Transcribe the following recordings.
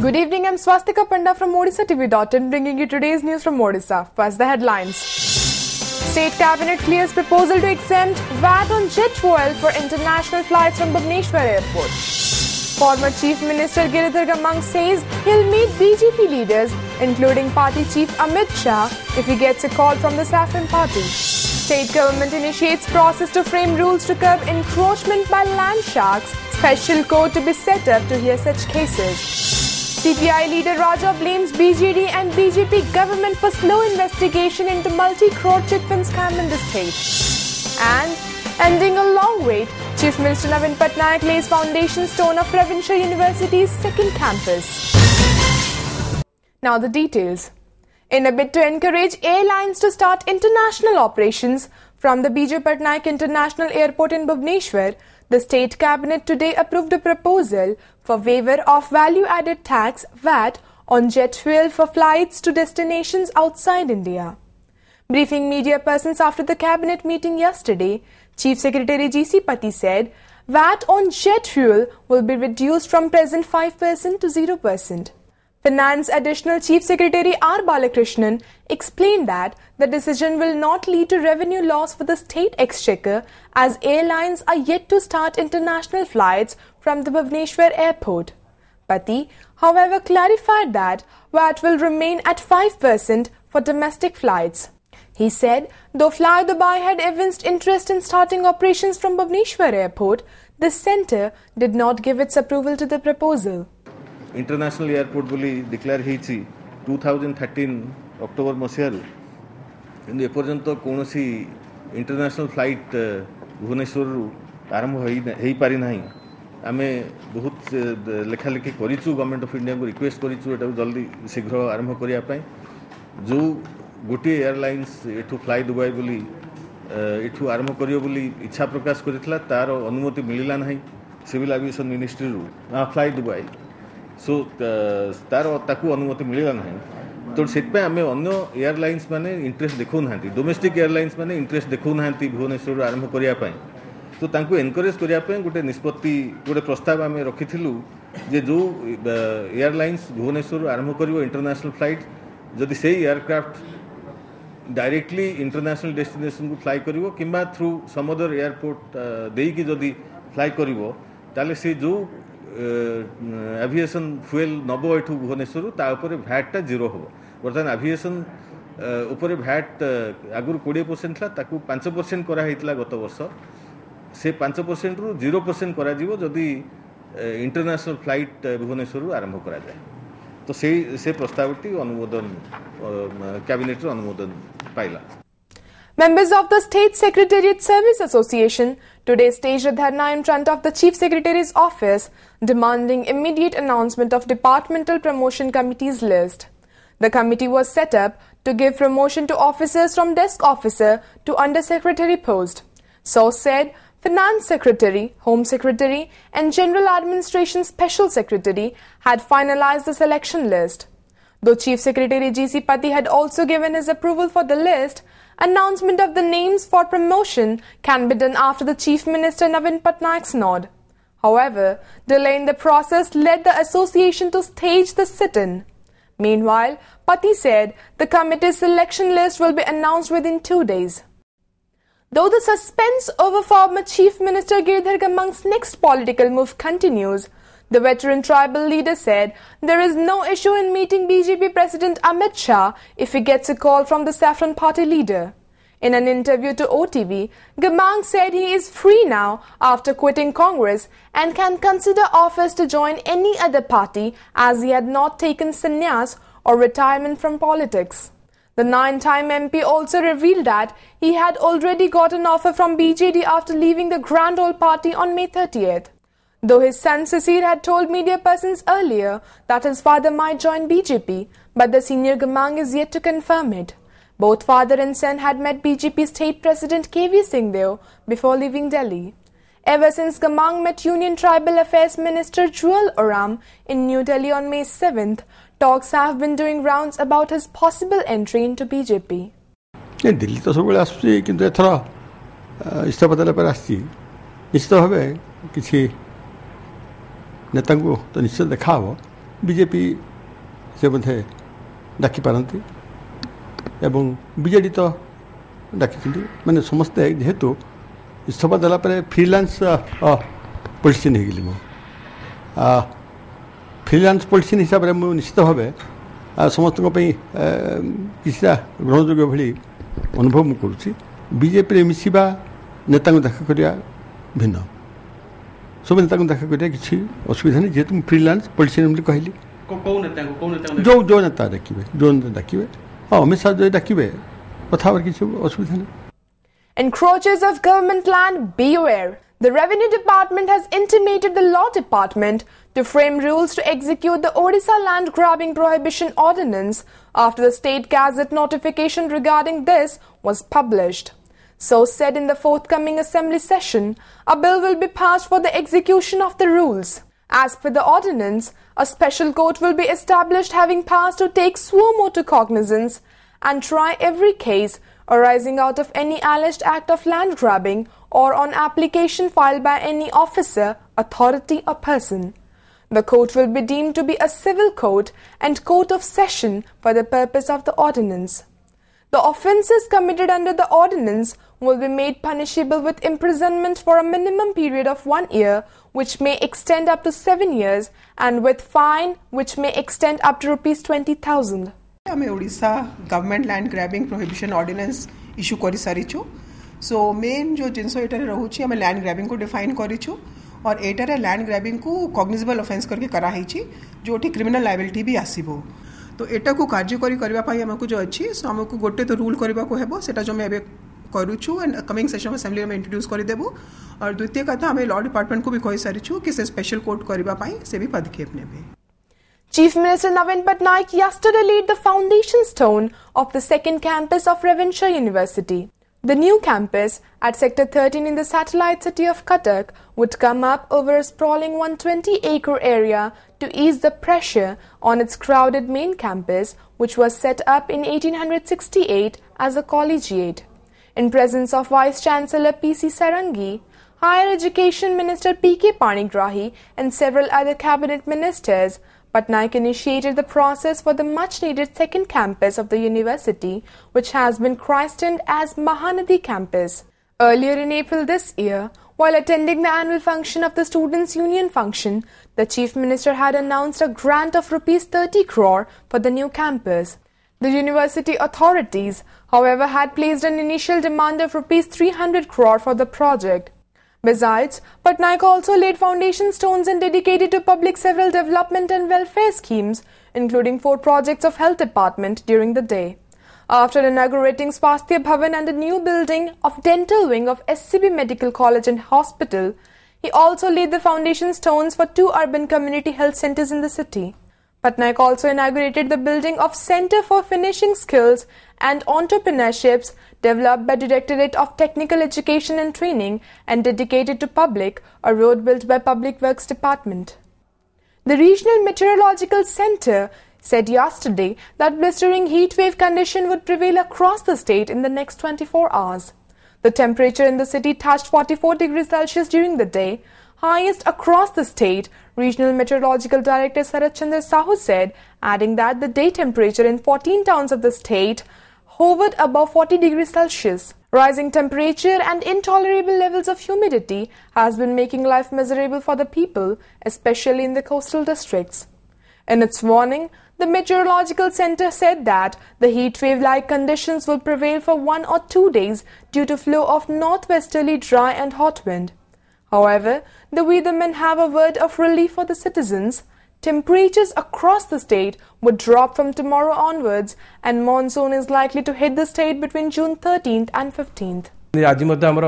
Good evening, I'm Swastika Panda from OdishaTV.in bringing you today's news from Odisha. First, the headlines. State Cabinet clears proposal to exempt VAT on jet fuel for international flights from Bhubaneswar Airport. Former Chief Minister Giridhar Gamang says he'll meet BJP leaders, including Party Chief Amit Shah, if he gets a call from the Saffron Party. State government initiates process to frame rules to curb encroachment by land sharks. Special court to be set up to hear such cases. CPI leader Raja blames BJD and BJP government for slow investigation into multi-crore chit fund scam in the state. And ending a long wait, Chief Minister Navin Patnaik lays foundation stone of Provincial University's second campus. Now the details. In a bid to encourage airlines to start international operations from the B.J. Patnaik International Airport in Bhubaneswar, the State Cabinet today approved a proposal for waiver of value-added tax VAT on jet fuel for flights to destinations outside India. Briefing media persons after the Cabinet meeting yesterday, Chief Secretary G.C. Pati said VAT on jet fuel will be reduced from present 5% to 0%. Finance Additional Chief Secretary R. Balakrishnan explained that the decision will not lead to revenue loss for the state exchequer as airlines are yet to start international flights from the Bhubaneswar airport. Pati, however, clarified that VAT will remain at 5% for domestic flights. He said, though Fly Dubai had evinced interest in starting operations from Bhubaneswar airport, the centre did not give its approval to the proposal. International airport बोली declare होईची 2013 October मसीहारू किंतु एपर्यंत कौन सी international flight Bhubaneswar आरंभ हो पारि नाही आमे बहुत लेखालेखी करिचु government of India को रिक्वेस्ट करिचु एटा जल्दी शीघ्र आरंभ करिया पई जो गोटे एयरलाइंस एठू फ्लाई दुबई बोली एठू आरंभ करियो बोली इच्छा प्रकाश करितला तार अनुमति मिलिला नाही सिविल एविएशन मिनिस्ट्री रु फ्लाई दुबई सो तार ताकू अनुमति मिलला ना तो से आम अन्न एयरलाइंस माने इंटरेस्ट देखो ना डोमेस्टिक एयरलाइंस माने इंटरेस्ट देखो ना भुवनेश्वर आरंभ करने तो तांको एनकरेज करने गोटे निष्पत्ति गोटे प्रस्ताव आम रखीलु जे जो एयरलाइंस भुवनेश्वर आरंभ कर इंटरनेशनल फ्लाइट जदि से एयरक्राफ्ट डायरेक्टली इंटरनेशनल डेस्टिनेशन को फ्लाई करिवो किंबा थ्रू सम अदर एयरपोर्ट देकी जदि फ्लाई करिवो ताले से जो एविएशन फ्यूल नब एठू भुवनेश्वर तापर भैट टा जीरो हम बर्तमान एविएशन उपर भैट आगुरी 20% था 5% कराइला गत वर्ष से 5% रु 0% करा जदि इंटरनेशनल फ्लाइट भुवनेश्वर आरंभ करा जाए तो से प्रस्तावटी अनुमोदन कैबिनेट अनुमोदन पाइला. Members of the State Secretariat Service Association today staged a dharna in front of the Chief Secretary's office demanding immediate announcement of Departmental Promotion Committee's list. The committee was set up to give promotion to officers from desk officer to undersecretary post. Source said Finance Secretary, Home Secretary and General Administration Special Secretary had finalized the selection list. Though Chief Secretary G.C. Pati had also given his approval for the list, announcement of the names for promotion can be done after the Chief Minister Navin Patnaik's nod. However, delay in the process led the association to stage the sit-in. Meanwhile, Pati said the committee's selection list will be announced within 2 days. Though the suspense over former Chief Minister Giridhar Gamang's next political move continues, the veteran tribal leader said there is no issue in meeting BJP President Amit Shah if he gets a call from the Saffron Party leader. In an interview to OTV, Gamang said he is free now after quitting Congress and can consider offers to join any other party as he had not taken sannyas or retirement from politics. The 9-time MP also revealed that he had already got an offer from BJD after leaving the Grand Old Party on May 30th. Though his son Sisir had told media persons earlier that his father might join BJP, but the senior Gamang is yet to confirm it. Both father and son had met BJP State President KV Singh Deo before leaving Delhi. Ever since Gamang met Union Tribal Affairs Minister Jewel Oram in New Delhi on May 7th, talks have been doing rounds about his possible entry into BJP. Delhi तो सब आसुची किंतु एथर इस्तीफा देला पर आसी निश्चित भावे किसी नेता को तो निश्चित देखा बीजेपी से बोधे डाकी पारती एवं बीजेडी तो डाकी मैंने समस्ते जेहेतु इस्तफा देला फ्रीलांस पॉलिटिशियन हो गली फ्रीलांस पॉलिटिशियन हिसाब से मुझे निश्चित भाव समस्त किसी ग्रहणयोग्य भाई अनुभव मुझे करुँची बीजेपी मिसवा नेता देखा करवा भिन्न सब नेता देखा करवा किसी असुविधा नहीं जेहेतु फ्रीलांस पॉलिटिशियन कहली जो नेता डाकिए जो नेता डाकिए हाँ अमित शाह जो डाकिए कथा किसी असुविधा नहीं. Encroachers of government land, beware. The Revenue Department has intimated the Law Department to frame rules to execute the Odisha Land Grabbing Prohibition Ordinance after the State Gazette notification regarding this was published. So said in the forthcoming Assembly session, a bill will be passed for the execution of the rules. As per the ordinance, a special court will be established having powers to take suo motu cognizance and try every case arising out of any alleged act of land grabbing or on application filed by any officer, authority or person. The court will be deemed to be a civil court and court of session for the purpose of the ordinance. The offences committed under the ordinance will be made punishable with imprisonment for a minimum period of 1 year, which may extend up to 7 years, and with fine, which may extend up to ₹20,000. आमे Odisha government land grabbing prohibition ordinance issue करि सारिछु. So main जो जिनस एटारे रहुछि आमे land grabbing को define करिछु और एटारे लैंड ग्रैबिंग को कॉग्निजेबल ऑफेंस करके करा हिछि जोठी क्रिमिनल लायबिलिटी भी आसीबो. तो एटा को कार्यकारी करबा पई हमकु जो अछि सो हमकु गोटे तो रूल करबा को हेबो सेटा जो मे करूछु and coming session of assembly में इंट्रोड्यूस कर देबो. और द्वितीय कथा हमें लॉ डिपार्टमेंट को भी कहि सारिछु कि से स्पेशल कोर्ट करबा पई से भी पदक्षेप नेबे. Chief Minister Navin Patnaik yesterday laid the foundation stone of the second campus of Ravinshah University. The new campus at Sector 13 in the satellite city of Cuttack would come up over a sprawling 120-acre area to ease the pressure on its crowded main campus, which was set up in 1868 as a collegiate. In presence of Vice Chancellor P.C. Sarangi, Higher Education Minister P.K. Panigrahi and several other cabinet ministers, Patnaik initiated the process for the much-needed second campus of the university, which has been christened as Mahanadi Campus. Earlier in April this year, while attending the annual function of the Students' Union function, the Chief Minister had announced a grant of ₹30 crore for the new campus. The university authorities, however, had placed an initial demand of ₹300 crore for the project. Besides, Patnaik also laid foundation stones and dedicated to public several development and welfare schemes, including 4 projects of Health Department during the day. After inaugurating Swasthya Bhavan and a new building of dental wing of SCB Medical College and Hospital, he also laid the foundation stones for 2 urban community health centers in the city. Patnaik also inaugurated the building of Center for Finishing Skills and Entrepreneurships developed by Directorate of Technical Education and Training and dedicated to public, a road built by Public Works Department. The Regional Meteorological Center said yesterday that blistering heat wave condition would prevail across the state in the next 24 hours. The temperature in the city touched 44 degrees Celsius during the day, highest across the state, Regional Meteorological Director Sarat Chandra Sahu said, adding that the day temperature in 14 towns of the state hovered above 40 degrees Celsius. Rising temperature and intolerable levels of humidity has been making life miserable for the people, especially in the coastal districts. In its warning, the Meteorological Center said that the heat wave-like conditions will prevail for 1 or 2 days due to flow of northwesterly dry and hot wind. However, the weathermen have a word of relief for the citizens. Temperatures across the state would drop from tomorrow onwards, and monsoon is likely to hit the state between June 13th and 15th. आज मध्य आमर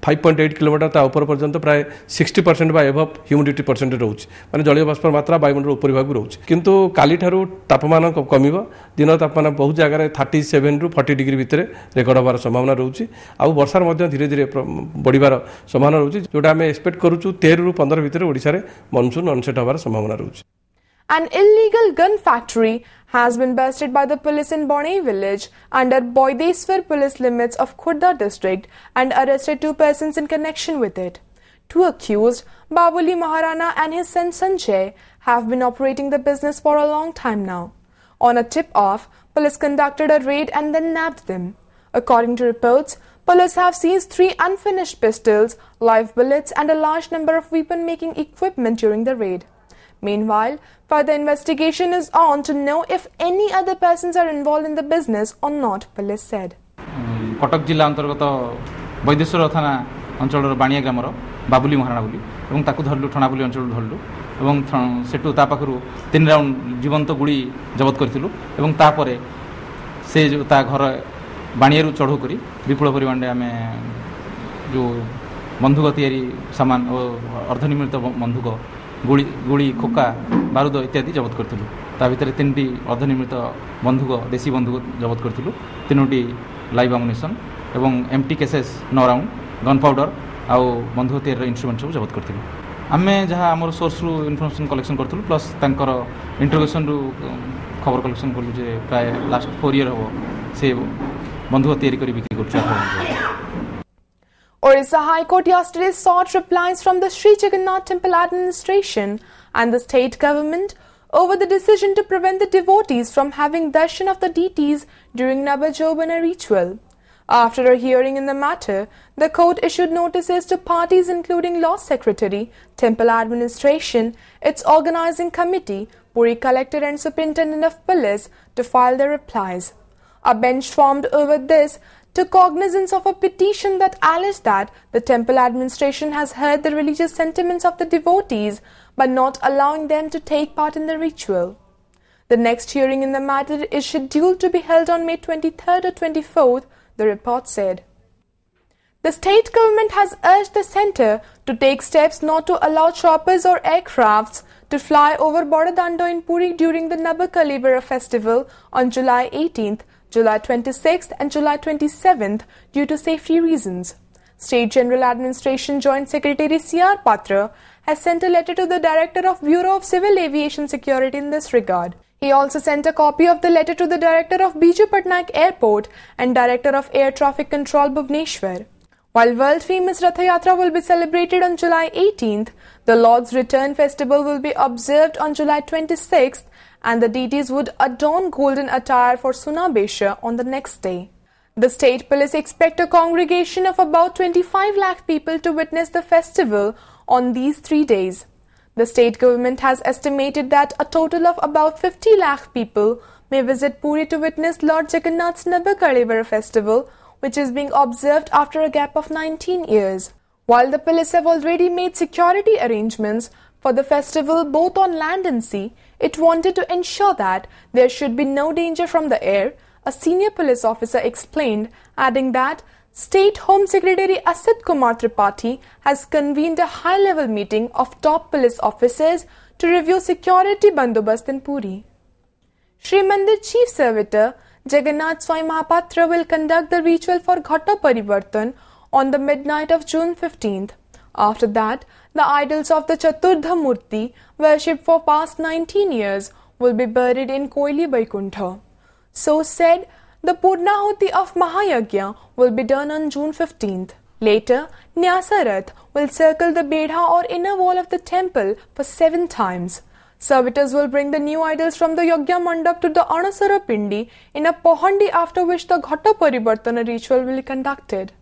5.8 kilometre ता ऊपर पर्यंत प्राय 60% बा above humidity percent रोच माने जलीय बाष्पर मात्रा वायुमंडल ऊपर भाग रोच किंतु काली ठारू तापमान कमिबो दिन तापमान बहुत जगह 37 रु 40 डिग्री भितर रेकर्ड होबार संभावना रहउची आ वर्षार मध्य धीरे धीरे बढ़िबार संभावना रहउची जोटा हम एक्सपेक्ट करूछु 13 रु 15 भितर ओडिसा रे मानसून अनसेट होबार संभावना रहउची. An illegal gun factory has been busted by the police in Bonai village under Boideswar police limits of Khurda district and arrested 2 persons in connection with it. Two accused, Babuli Maharana and his son Sanjay, have been operating the business for a long time now. On a tip-off, police conducted a raid and then nabbed them. According to reports, police have seized 3 unfinished pistols, live bullets and a large number of weapon-making equipment during the raid. Meanwhile, further investigation is on to know if any other persons are involved in the business or not, police said. Cuttack जिला अंतर्गत वैदेश्वर थाना अंचल बाणिया grammar Babuli Maharana बोली और ताकू धरलु ठणाबुली अंचल धरलु और सेठू ता पाखरु 3 राउंड जीवंत गुड़ी जबत करथिलु एवं तापरे से जो ता घर बाणियारू चढ़ू करी विपुल परिमाण रे आमे जो बंधुक तैयारी सामान और अर्धनिर्मित बंधुक गुड़ी खोका बारूद इत्यादि जबत करथिलु ता भितर 3टी अर्धनिर्मित बंधुक देशी बंधुक जबत करथिलु 3टी लाइव अम्युनिशन एवं empty cases 9 round gun powder आउ बंधुक तैयारी इंस्ट्रूमेंट सब जबत करथिलु आमे जहाँ आमर सोर्स रु इनफॉरमेशन कलेक्शन करथिलु प्लस तांकर इंटरोगेशन रु खबर कलेक्शन करलु जे प्राय लास्ट 4 ईयर हो से बंधुक तैयारी करी बिक्री करछु। Orissa High Court yesterday sought replies from the Sri Jagannath Temple administration and the state government over the decision to prevent the devotees from having darshan of the deities during Nabajobana ritual. After a hearing in the matter, the court issued notices to parties including Law Secretary, Temple Administration, its organizing committee, Puri Collector and Superintendent of Police to file their replies. A bench formed over this took cognizance of a petition that alleged that the temple administration has heard the religious sentiments of the devotees but not allowing them to take part in the ritual. The next hearing in the matter is scheduled to be held on May 23rd or 24th, the report said. The state government has urged the centre to take steps not to allow choppers or aircrafts to fly over Bodadando in Puri during the Nabakalibara festival on July 18th, July 26th and July 27th due to safety reasons. State General Administration Joint Secretary C.R. Patra has sent a letter to the Director of Bureau of Civil Aviation Security in this regard. He also sent a copy of the letter to the Director of Biju Patnaik Airport and Director of Air Traffic Control Bhubaneswar. While world-famous Ratha Yatra will be celebrated on July 18th, the Lord's Return Festival will be observed on July 26th and the deities would adorn golden attire for Sunabesha on the next day. The state police expect a congregation of about 25 lakh people to witness the festival on these 3 days. The state government has estimated that a total of about 50 lakh people may visit Puri to witness Lord Jagannath's Nabakalibara festival, which is being observed after a gap of 19 years. While the police have already made security arrangements for the festival both on land and sea, it wanted to ensure that there should be no danger from the air, a senior police officer explained, adding that State Home Secretary Asit Kumar Tripathi has convened a high-level meeting of top police officers to review security bandobast in Puri. Sri Mandir Chief Servitor Jagannath Swami Mahapatra will conduct the ritual for Ghata Parivartan on the midnight of June 15th. After that, the idols of the Chaturdha Murti, worshipped for past 19 years, will be buried in Koili Vaikuntha. So said, the Purnahuti of Mahayagya will be done on June 15th. Later, Nyasarath will circle the Bedha or inner wall of the temple for 7 times. Servitors will bring the new idols from the Yagya Mandap to the Anasara Pindi in a Pohandi, after which the Ghata Parivartana ritual will be conducted.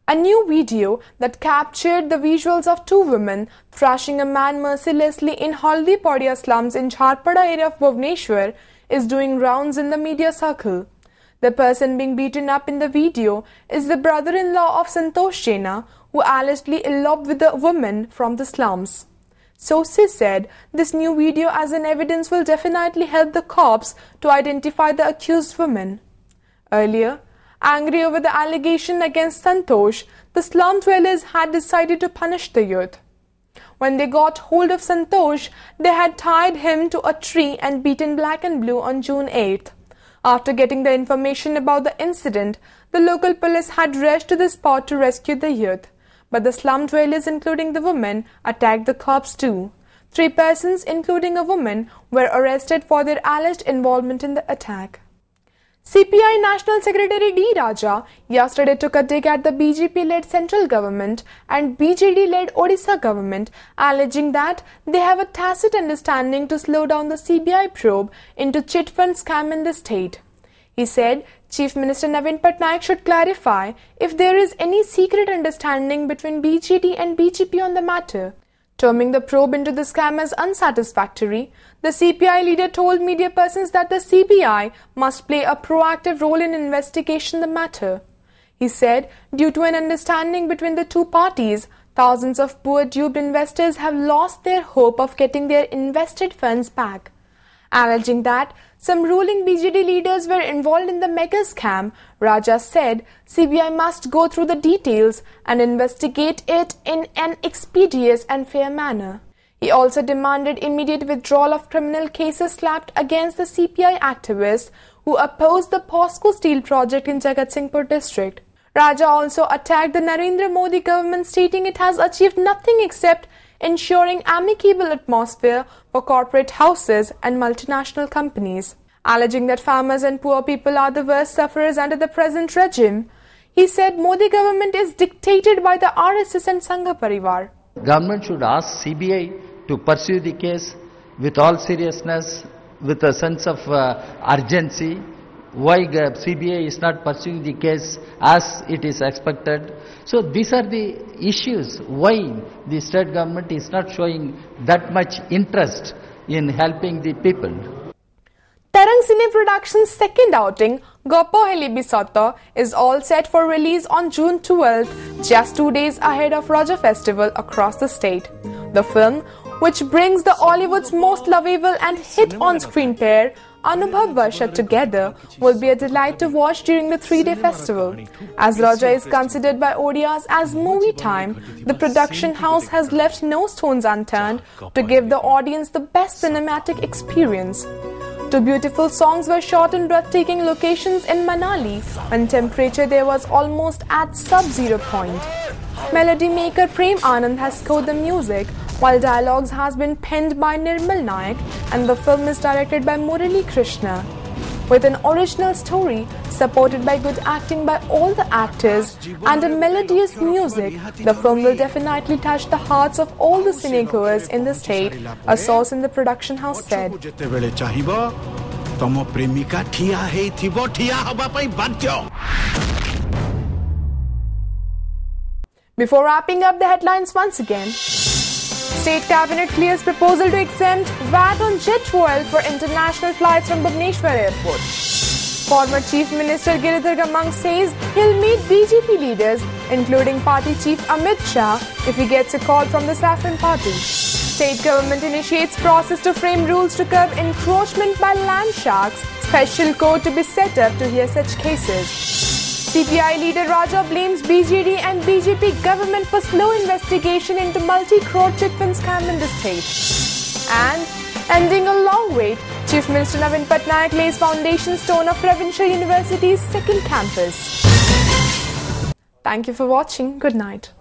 A new video that captured the visuals of 2 women thrashing a man mercilessly in Haldi Padia slums in Jharpada area of Bhubaneswar is doing rounds in the media circle. The person being beaten up in the video is the brother-in-law of Santosh Jaina, who allegedly eloped with the woman from the slums. Sources said this new video as an evidence will definitely help the cops to identify the accused women. Earlier, angry over the allegation against Santosh, the slum dwellers had decided to punish the youth. When they got hold of Santosh, they had tied him to a tree and beaten black and blue on June 8th. After getting the information about the incident, the local police had rushed to the spot to rescue the youth. But the slum dwellers, including the women, attacked the cops too. 3 persons, including a woman, were arrested for their alleged involvement in the attack. CPI National Secretary D. Raja yesterday took a dig at the BJP-led central government and BJD-led Odisha government, alleging that they have a tacit understanding to slow down the CBI probe into chit fund scam in the state. He said Chief Minister Navin Patnaik should clarify if there is any secret understanding between BJD and BJP on the matter. Terming the probe into the scam as unsatisfactory, the CPI leader told media persons that the CBI must play a proactive role in investigating the matter. He said, due to an understanding between the two parties, thousands of poor duped investors have lost their hope of getting their invested funds back. Alleging that some ruling BJD leaders were involved in the mega scam, Raja said CBI must go through the details and investigate it in an expeditious and fair manner. He also demanded immediate withdrawal of criminal cases slapped against the CPI activists who opposed the POSCO steel project in Jagatsinghpur district. Raja also attacked the Narendra Modi government, stating it has achieved nothing except ensuring amicable atmosphere for corporate houses and multinational companies. Alleging that farmers and poor people are the worst sufferers under the present regime, he said Modi government is dictated by the RSS and Sangha Parivar. Government should ask CBI to pursue the case with all seriousness, with a sense of urgency. Why CBI is not pursuing the case as it is expected. So these are the issues why the state government is not showing that much interest in helping the people. Tarang Cine Productions' second outing, Goppo Heli Bisoto, is all set for release on June 12th, just 2 days ahead of Raja Festival across the state. The film, which brings the Hollywood's most lovable and hit on-screen pair, Anubhav Varsha, together, will be a delight to watch during the 3-day festival. As Raja is considered by Odias as movie time, the production house has left no stones unturned to give the audience the best cinematic experience. 2 beautiful songs were shot in breathtaking locations in Manali, when temperature there was almost at sub-zero point. Melody maker Prem Anand has scored the music, while dialogues has been penned by Nirmal Nayak, and the film is directed by Murali Krishna. With an original story, supported by good acting by all the actors, and a melodious music, the film will definitely touch the hearts of all the cinegoers in the state, a source in the production house said. Before wrapping up the headlines once again, State Cabinet clears proposal to exempt VAT on jet fuel for international flights from Bhubaneswar Airport. Former Chief Minister Giridhar Gamang says he'll meet BJP leaders, including Party Chief Amit Shah, if he gets a call from the Saffron Party. State government initiates process to frame rules to curb encroachment by land sharks. Special court to be set up to hear such cases. CPI leader Raja blames BJD and BJP government for slow investigation into multi-crore chit fund scam in the state. And ending a long wait, Chief Minister Navin Patnaik lays foundation stone of Provincial University's second campus. Thank you for watching. Good night.